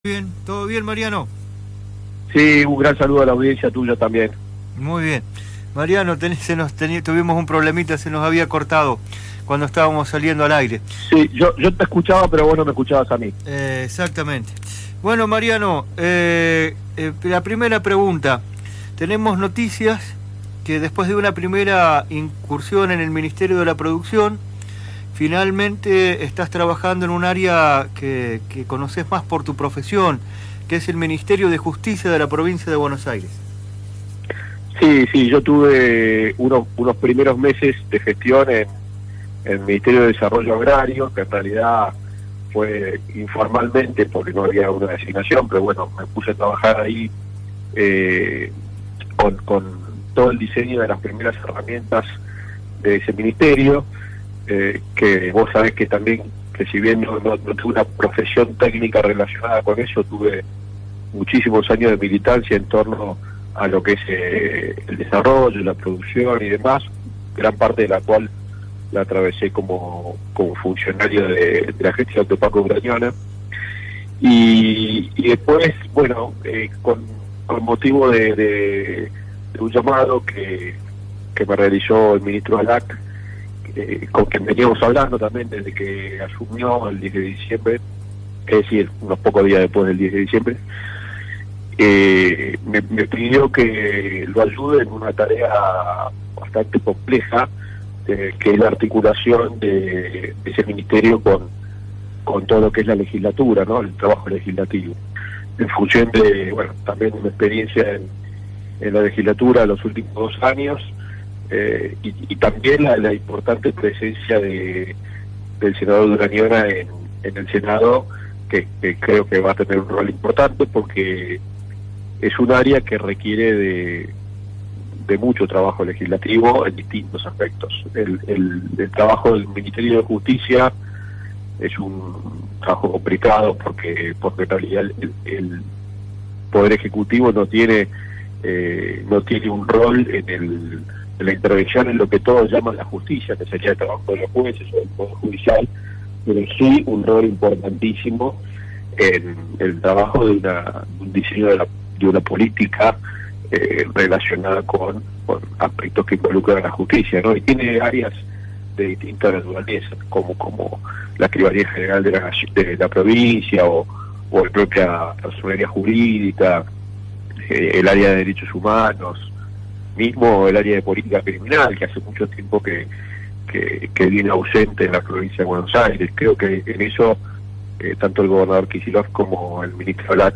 Bien, ¿todo bien, Mariano? Sí, un gran saludo a la audiencia tuya también. Muy bien. Mariano, tuvimos un problemita, se nos había cortado cuando estábamos saliendo al aire. Sí, yo te escuchaba, pero vos no me escuchabas a mí. Exactamente. Bueno, Mariano, la primera pregunta. Tenemos noticias que después de una primera incursión en el Ministerio de la Producción, finalmente estás trabajando en un área que conoces más por tu profesión, que es el Ministerio de Justicia de la provincia de Buenos Aires. Sí, yo tuve unos primeros meses de gestión en el Ministerio de Desarrollo Agrario, que en realidad fue informalmente porque no había una designación, pero bueno, me puse a trabajar ahí con todo el diseño de las primeras herramientas de ese ministerio, que vos sabés que también, que si bien no tuve una profesión técnica relacionada con eso, tuve muchísimos años de militancia en torno a lo que es el desarrollo, la producción y demás, gran parte de la cual la atravesé como funcionario de la gestión de Paco Grañona. Y después, bueno, con motivo de un llamado que me realizó el ministro Alac, con quien veníamos hablando también desde que asumió el 10 de diciembre, es decir, unos pocos días después del 10 de diciembre, me pidió que lo ayude en una tarea bastante compleja, que es la articulación de ese ministerio con todo lo que es la legislatura, ¿no? El trabajo legislativo. En función de, bueno, también una experiencia en la legislatura los últimos 2 años, y también la importante presencia del senador Durañona en el Senado, que creo que va a tener un rol importante porque es un área que requiere de mucho trabajo legislativo en distintos aspectos. El trabajo del Ministerio de Justicia es un trabajo complicado porque en realidad el Poder Ejecutivo no tiene un rol en la intervención en lo que todos llaman la justicia, que sería el trabajo de los jueces o del Poder Judicial, pero sí un rol importantísimo en el trabajo de un diseño de una política relacionada con aspectos que involucran a la justicia, ¿no? Y tiene áreas de distinta naturaleza, como la Escribanía General de la provincia o la propia personería jurídica, el área de derechos humanos, mismo el área de política criminal, que hace mucho tiempo que viene ausente en la provincia de Buenos Aires. Creo que en eso tanto el gobernador Kicillof como el ministro Lat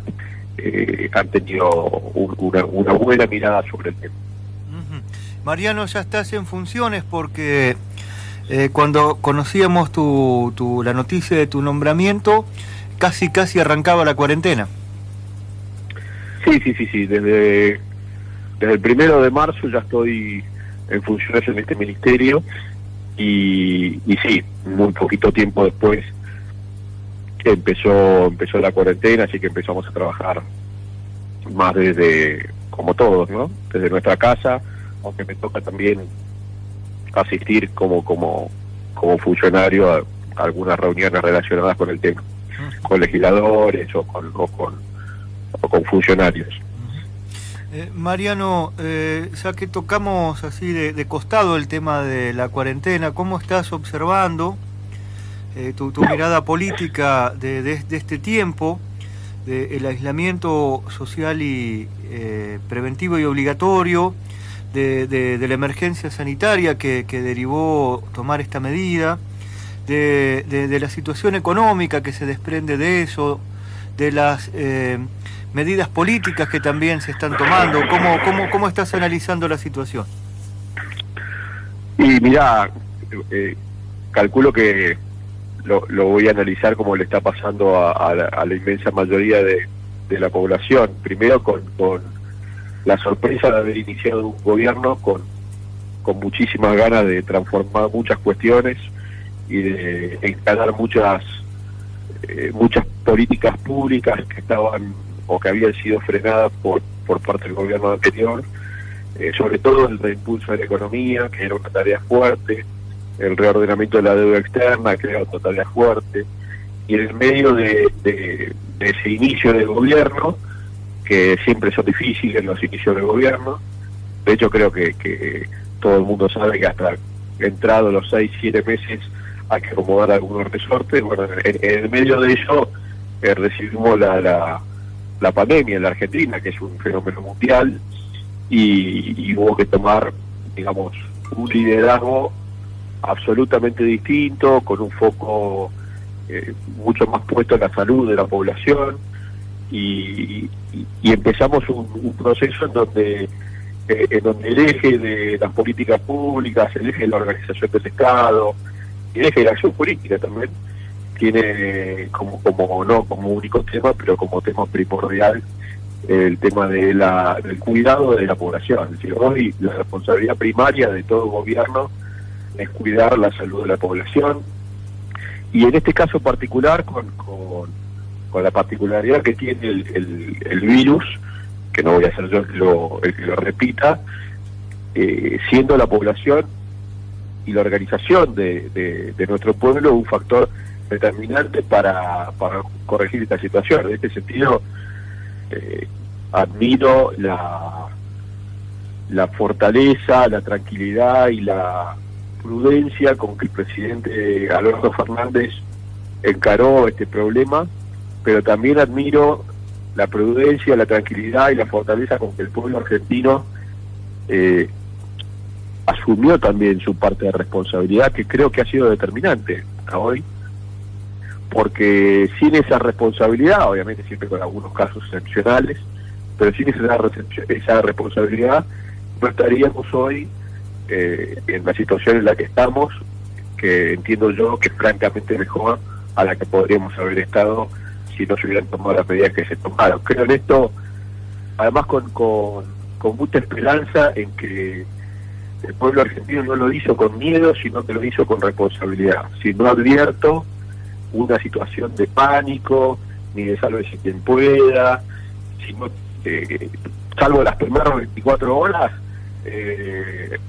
han tenido una buena mirada sobre el tema. Mariano, ya estás en funciones porque cuando conocíamos la noticia de tu nombramiento, casi arrancaba la cuarentena. Sí. Desde el 1 de marzo ya estoy en funciones en este ministerio y sí, muy poquito tiempo después empezó la cuarentena, así que empezamos a trabajar más desde, como todos, ¿no? Desde nuestra casa, aunque me toca también asistir como funcionario a algunas reuniones relacionadas con el tema, con legisladores o con funcionarios. Mariano, ya que tocamos así de costado el tema de la cuarentena, ¿cómo estás observando tu mirada política de este tiempo, del aislamiento social y preventivo y obligatorio, de la emergencia sanitaria que derivó tomar esta medida, de la situación económica que se desprende de eso, de las medidas políticas que también se están tomando? ¿Cómo estás analizando la situación? Y mirá, calculo que lo voy a analizar como le está pasando a la inmensa mayoría de la población. Primero con la sorpresa de haber iniciado un gobierno con muchísimas ganas de transformar muchas cuestiones y de encarar muchas políticas públicas que estaban o que habían sido frenadas por parte del gobierno anterior, sobre todo el reimpulso de la economía, que era una tarea fuerte, el reordenamiento de la deuda externa, que era otra tarea fuerte, y en el medio de ese inicio del gobierno, que siempre son difíciles los inicios del gobierno. De hecho, creo que todo el mundo sabe que hasta entrado los 6-7 meses hay que acomodar algunos resortes. Bueno, en el medio de ello recibimos la pandemia en la Argentina, que es un fenómeno mundial, y hubo que tomar, digamos, un liderazgo absolutamente distinto, con un foco mucho más puesto en la salud de la población, y empezamos un proceso en donde el eje de las políticas públicas, el eje de la organización del Estado, y el eje de la acción política también, tiene no como único tema, pero como tema primordial, el tema del cuidado de la población. Es decir, hoy la responsabilidad primaria de todo gobierno es cuidar la salud de la población, y en este caso particular con la particularidad que tiene el virus, que no voy a ser yo el que lo repita, siendo la población y la organización de nuestro pueblo un factor determinante para corregir esta situación. En este sentido, admiro la fortaleza, la tranquilidad y la prudencia con que el presidente Alberto Fernández encaró este problema, pero también admiro la prudencia, la tranquilidad y la fortaleza con que el pueblo argentino asumió también su parte de responsabilidad, que creo que ha sido determinante hasta hoy, porque sin esa responsabilidad, obviamente siempre con algunos casos excepcionales, pero sin esa responsabilidad no estaríamos hoy en la situación en la que estamos, que entiendo yo que es francamente mejor a la que podríamos haber estado si no se hubieran tomado las medidas que se tomaron. Creo en esto, además con mucha esperanza en que el pueblo argentino no lo hizo con miedo, sino que lo hizo con responsabilidad. Si no advierto una situación de pánico, ni de sálvese quien pueda, sino, salvo las primeras 24 horas,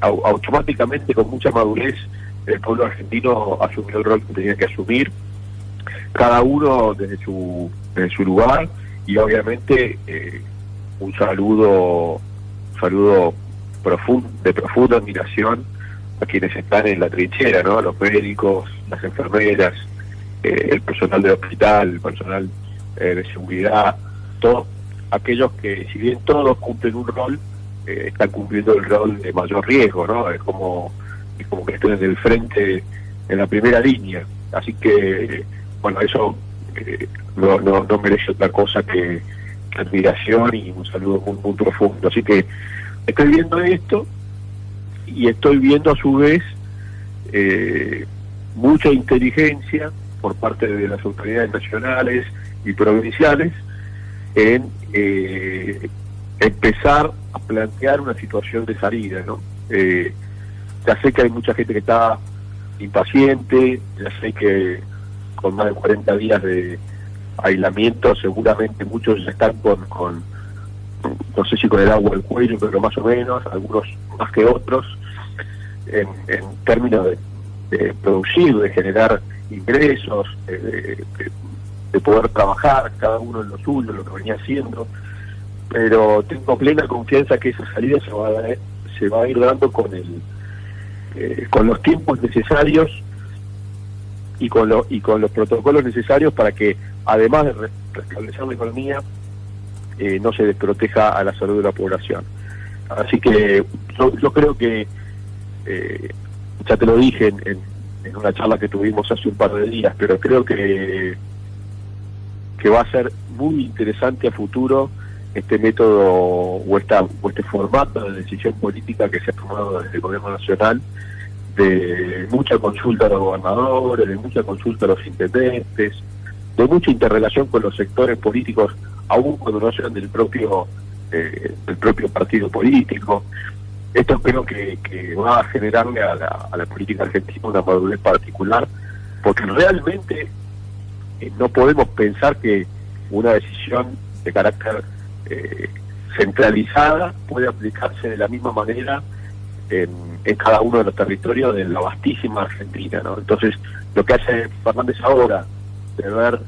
automáticamente con mucha madurez el pueblo argentino asumió el rol que tenía que asumir, cada uno desde su lugar, y obviamente un saludo de profunda admiración a quienes están en la trinchera, ¿no? Los médicos, las enfermeras, el personal del hospital, el personal de seguridad, todos aquellos que, si bien todos cumplen un rol, están cumpliendo el rol de mayor riesgo, ¿no? Es como que estén en el frente, en la primera línea. Así que, bueno, eso no merece otra cosa que admiración y un saludo muy, muy profundo. Así que estoy viendo esto, y estoy viendo a su vez mucha inteligencia por parte de las autoridades nacionales y provinciales en empezar a plantear una situación de salida, ¿no? Ya sé que hay mucha gente que está impaciente, ya sé que con más de 40 días de aislamiento seguramente muchos ya están con no sé si con el agua al cuello, pero más o menos, algunos más que otros, en términos de producir, de generar ingresos, de poder trabajar, cada uno en lo suyo, lo que venía haciendo, pero tengo plena confianza que esa salida se va a ir dando con los tiempos necesarios y con los protocolos necesarios para que, además de restablecer la economía, no se desproteja a la salud de la población. Así que yo creo que, ya te lo dije en una charla que tuvimos hace un par de días, pero creo que va a ser muy interesante a futuro este método o este formato de decisión política que se ha tomado desde el gobierno nacional, de mucha consulta a los gobernadores, de mucha consulta a los intendentes, de mucha interrelación con los sectores políticos, aún cuando no sean del propio partido político. Esto creo que va a generarle a la política argentina una madurez particular, porque realmente no podemos pensar que una decisión de carácter centralizada puede aplicarse de la misma manera en cada uno de los territorios de la vastísima Argentina, ¿no? Entonces, lo que hace Fernández ahora, de ver,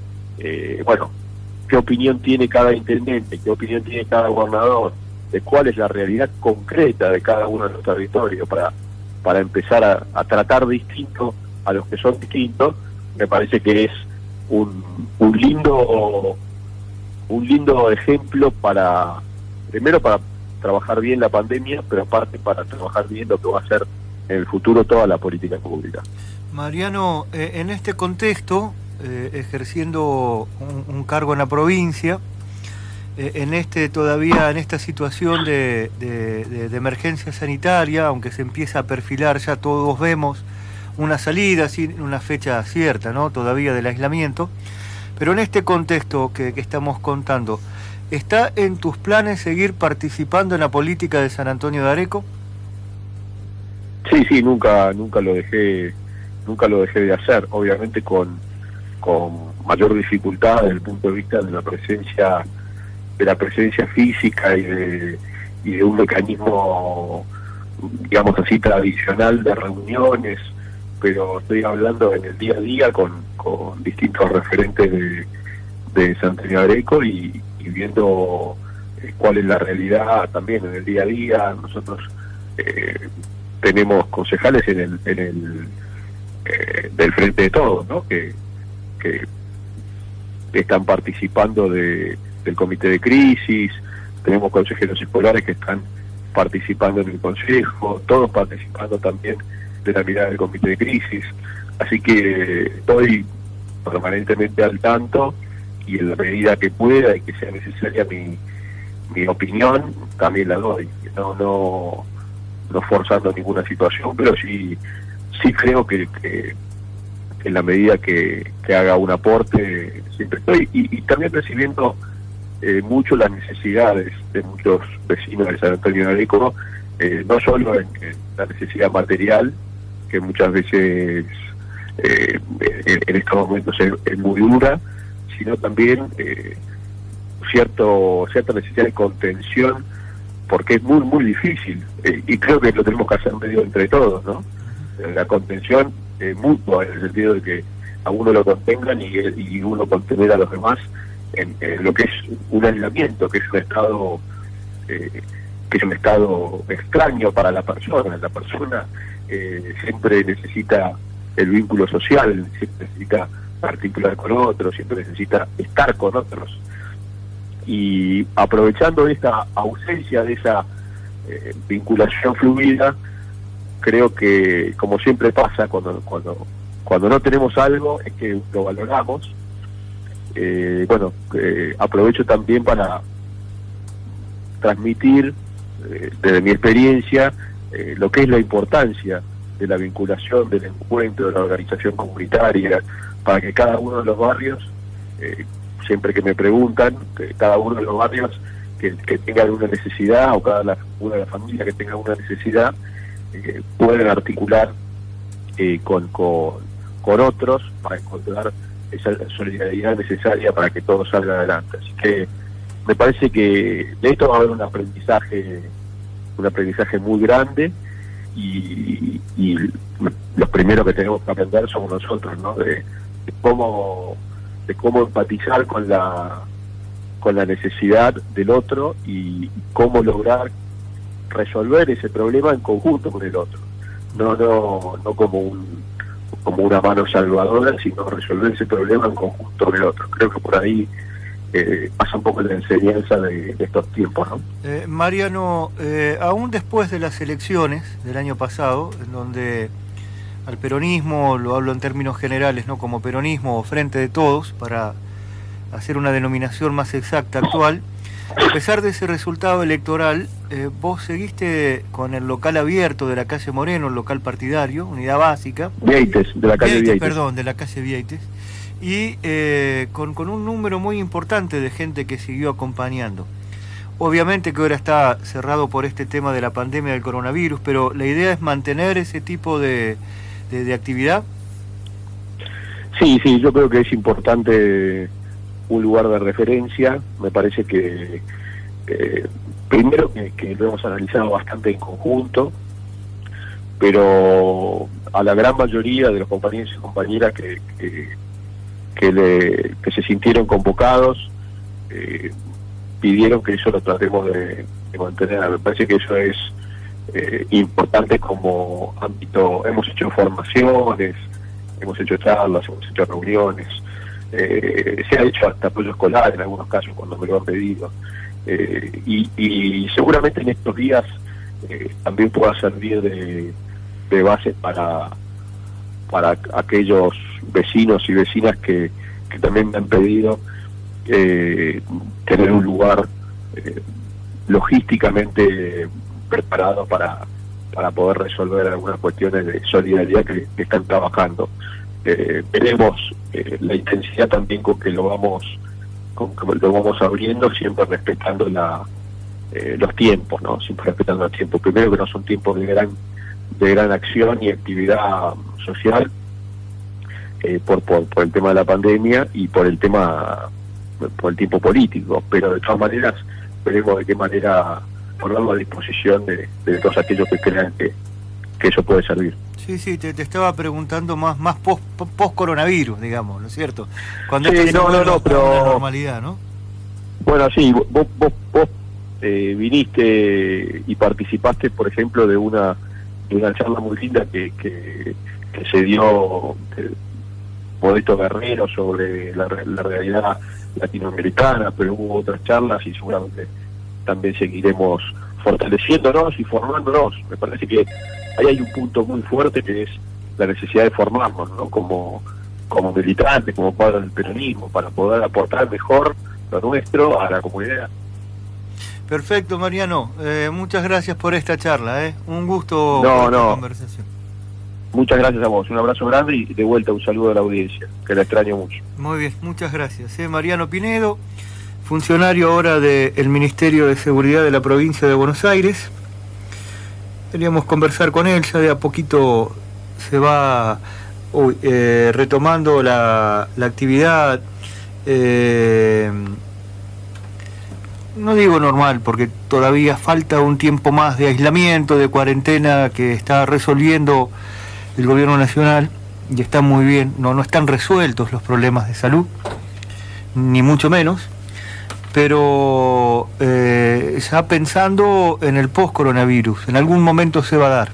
qué opinión tiene cada intendente, qué opinión tiene cada gobernador, de cuál es la realidad concreta de cada uno de los territorios para empezar a tratar distinto a los que son distintos. Me parece que es un lindo ejemplo primero para trabajar bien la pandemia, pero aparte para trabajar bien lo que va a ser en el futuro toda la política pública. Mariano, en este contexto, ejerciendo un cargo en la provincia, en esta situación de emergencia sanitaria, aunque se empieza a perfilar, ya todos vemos una salida sin una fecha cierta, ¿no? Todavía del aislamiento, pero en este contexto que estamos contando, ¿está en tus planes seguir participando en la política de San Antonio de Areco? Sí, nunca lo dejé de hacer, obviamente con mayor dificultad desde el punto de vista de la presencia física y de un mecanismo, digamos así, tradicional de reuniones, pero estoy hablando en el día a día con distintos referentes de San Antonio de Areco y viendo cuál es la realidad también en el día a día. Nosotros tenemos concejales del Frente de Todos, ¿no? que están participando del comité de crisis, tenemos consejeros escolares que están participando en el consejo, todos participando también de la mirada del comité de crisis, así que estoy permanentemente al tanto y en la medida que pueda y que sea necesaria mi opinión también la doy, no forzando ninguna situación, pero sí creo que en la medida que haga un aporte siempre estoy, y también recibiendo mucho las necesidades de muchos vecinos de San Antonio de Areco, no solo en la necesidad material, que muchas veces en estos momentos es muy dura, sino también cierta necesidad de contención, porque es muy muy difícil, y creo que lo tenemos que hacer medio entre todos, ¿no? La contención mutua, en el sentido de que a uno lo contengan y uno contener a los demás en lo que es un aislamiento, que es un estado extraño para la persona. La persona siempre necesita el vínculo social, siempre necesita articular con otros, siempre necesita estar con otros, y aprovechando esta ausencia de esa vinculación fluida, creo que, como siempre pasa cuando no tenemos algo, es que lo valoramos. Aprovecho también para transmitir desde mi experiencia lo que es la importancia de la vinculación, del encuentro, de la organización comunitaria, para que cada uno de los barrios, siempre que me preguntan, que cada uno de los barrios que tengan una necesidad, o cada una de las familias que tenga una necesidad, pueden articular con otros para encontrar esa solidaridad necesaria para que todo salga adelante. Así que me parece que de esto va a haber un aprendizaje muy grande, y los primeros que tenemos que aprender somos nosotros, ¿no? De cómo empatizar con la necesidad del otro y cómo lograr resolver ese problema en conjunto con el otro, no como una mano salvadora, sino resolver ese problema en conjunto con el otro. Creo que por ahí pasa un poco la enseñanza de estos tiempos, ¿no? Mariano, aún después de las elecciones del año pasado, en donde al peronismo, lo hablo en términos generales, no como peronismo o Frente de Todos, para hacer una denominación más exacta actual, a pesar de ese resultado electoral, vos seguiste con el local abierto de la calle Moreno, el local partidario, unidad básica. Vieites, de la calle Vieites. Perdón, de la calle Vieites. Y con un número muy importante de gente que siguió acompañando. Obviamente que ahora está cerrado por este tema de la pandemia del coronavirus, pero la idea es mantener ese tipo de actividad. Sí, yo creo que es importante un lugar de referencia. Me parece que primero que lo hemos analizado bastante en conjunto, pero a la gran mayoría de los compañeros y compañeras que se sintieron convocados, pidieron que eso lo tratemos de mantener. Me parece que eso es importante como ámbito. Hemos hecho formaciones, hemos hecho charlas, hemos hecho reuniones, se ha hecho hasta apoyo escolar en algunos casos cuando me lo han pedido, y seguramente en estos días también pueda servir de base para aquellos vecinos y vecinas que también me han pedido tener un lugar logísticamente preparado para poder resolver algunas cuestiones de solidaridad que están trabajando. Veremos la intensidad también con que lo vamos abriendo, siempre respetando los tiempos, ¿no? Siempre respetando los tiempos. Primero, que no son tiempos de gran acción y actividad social, por el tema de la pandemia y por el tiempo político, pero de todas maneras veremos de qué manera ponerlo a disposición de todos aquellos que crean que eso puede servir. Sí, te estaba preguntando más post-coronavirus, digamos, ¿no es cierto? Cuando sí, no, pero la normalidad, ¿no? Bueno, sí, vos viniste y participaste, por ejemplo, de una charla muy linda que se dio Modesto Guerrero sobre la realidad latinoamericana, pero hubo otras charlas y seguramente también seguiremos fortaleciéndonos y formándonos. Me parece que ahí hay un punto muy fuerte, que es la necesidad de formarnos, ¿no? Como militantes, como padres del peronismo, para poder aportar mejor lo nuestro a la comunidad. Perfecto, Mariano. Muchas gracias por esta charla. Un gusto por esta conversación. Muchas gracias a vos. Un abrazo grande y de vuelta un saludo a la audiencia, que la extraño mucho. Muy bien, muchas gracias. Mariano Pinedo, funcionario ahora del Ministerio de Seguridad de la provincia de Buenos Aires. Queríamos conversar con él, ya de a poquito se va retomando la actividad, no digo normal, porque todavía falta un tiempo más de aislamiento, de cuarentena que está resolviendo el gobierno nacional, y está muy bien. No están resueltos los problemas de salud, ni mucho menos, pero ya pensando en el post-coronavirus, en algún momento se va a dar,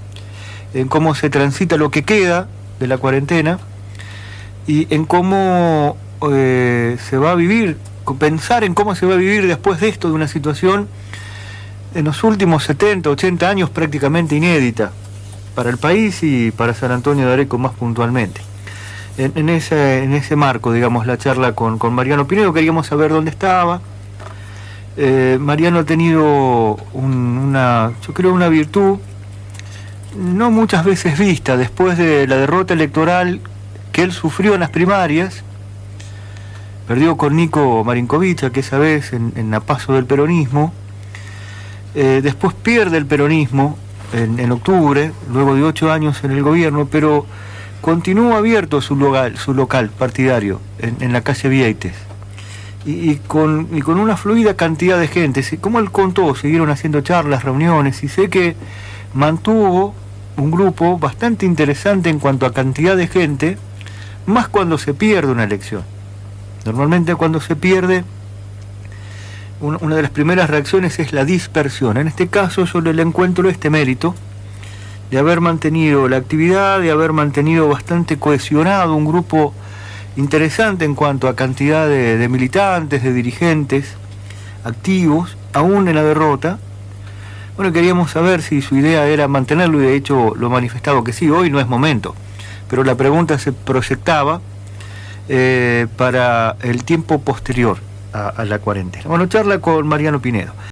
en cómo se transita lo que queda de la cuarentena y en cómo se va a vivir, pensar en cómo se va a vivir después de esto, de una situación en los últimos 70, 80 años prácticamente inédita para el país y para San Antonio de Areco más puntualmente. En ese marco, digamos, la charla con Mariano Pinedo. Queríamos saber dónde estaba. Mariano ha tenido yo creo una virtud no muchas veces vista después de la derrota electoral que él sufrió en las primarias. Perdió con Nico Marinkovic, que esa vez en la paso del peronismo. Después pierde el peronismo en octubre, luego de 8 años en el gobierno, pero continúa abierto su local partidario en la calle Vieites. Y con una fluida cantidad de gente. Como él contó, siguieron haciendo charlas, reuniones, y sé que mantuvo un grupo bastante interesante en cuanto a cantidad de gente, más cuando se pierde una elección. Normalmente cuando se pierde, una de las primeras reacciones es la dispersión. En este caso yo le encuentro este mérito de haber mantenido la actividad, de haber mantenido bastante cohesionado un grupo interesante en cuanto a cantidad de militantes, de dirigentes activos, aún en la derrota. Bueno, queríamos saber si su idea era mantenerlo, y de hecho lo ha manifestado que sí. Hoy no es momento, pero la pregunta se proyectaba para el tiempo posterior a la cuarentena. Bueno, charla con Mariano Pinedo.